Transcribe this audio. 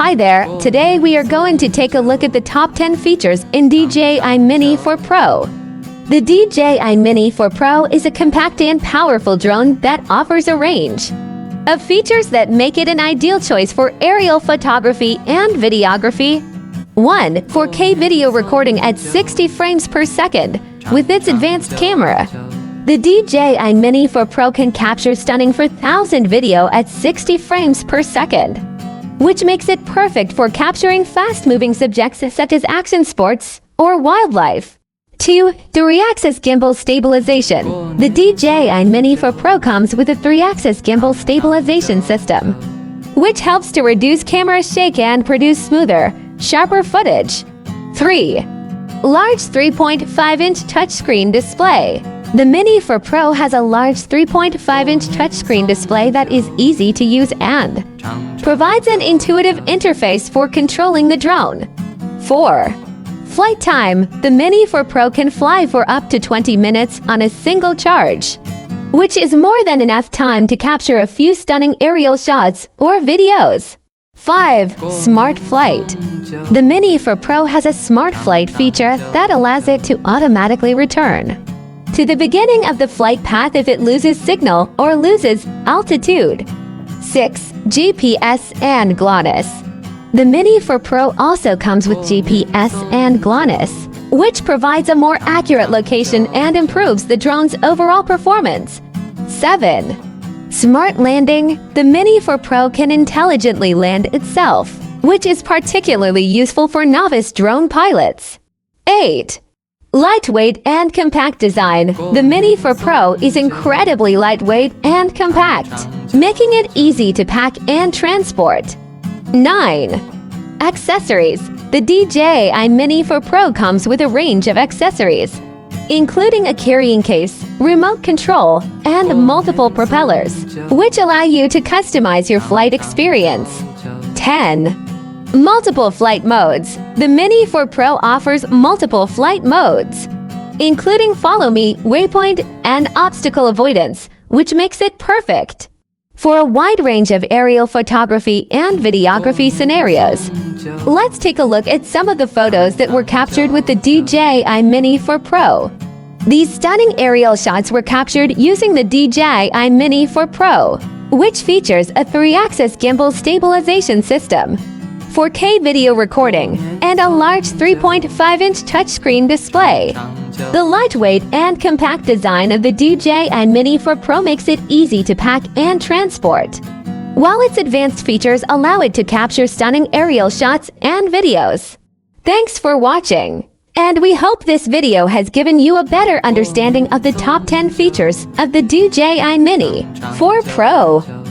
Hi there, today we are going to take a look at the top 10 features in DJI Mini 4 Pro. The DJI Mini 4 Pro is a compact and powerful drone that offers a range of features that make it an ideal choice for aerial photography and videography. 1. 4K video recording at 60 frames per second with its advanced camera. The DJI Mini 4 Pro can capture stunning 4,000 video at 60 frames per second, which makes it perfect for capturing fast-moving subjects such as action sports or wildlife. 2. 3-axis gimbal stabilization. The DJI Mini 4 Pro comes with a 3-axis gimbal stabilization system, which helps to reduce camera shake and produce smoother, sharper footage. 3. Large 3.5-inch touchscreen display. The Mini 4 Pro has a large 3.5-inch touchscreen display that is easy to use and provides an intuitive interface for controlling the drone. 4. Flight time. The Mini 4 Pro can fly for up to 20 minutes on a single charge, which is more than enough time to capture a few stunning aerial shots or videos. 5. Smart Flight. The Mini 4 Pro has a Smart Flight feature that allows it to automatically return to the beginning of the flight path if it loses signal or loses altitude. 6. GPS and GLONASS. The Mini 4 Pro also comes with GPS and GLONASS, which provides a more accurate location and improves the drone's overall performance. 7. Smart Landing. The Mini 4 Pro can intelligently land itself, which is particularly useful for novice drone pilots. 8. Lightweight and compact design. The Mini 4 Pro is incredibly lightweight and compact, making it easy to pack and transport. 9. Accessories. The DJI Mini 4 Pro comes with a range of accessories, including a carrying case, remote control, and multiple propellers, which allow you to customize your flight experience. 10. Multiple flight modes. The Mini 4 Pro offers multiple flight modes, including Follow Me, Waypoint, and Obstacle Avoidance, which makes it perfect for a wide range of aerial photography and videography scenarios. Let's take a look at some of the photos that were captured with the DJI Mini 4 Pro. These stunning aerial shots were captured using the DJI Mini 4 Pro, which features a 3-axis gimbal stabilization system, 4K video recording, and a large 3.5-inch touchscreen display. The lightweight and compact design of the DJI Mini 4 Pro makes it easy to pack and transport, while its advanced features allow it to capture stunning aerial shots and videos. Thanks for watching, and we hope this video has given you a better understanding of the top 10 features of the DJI Mini 4 Pro.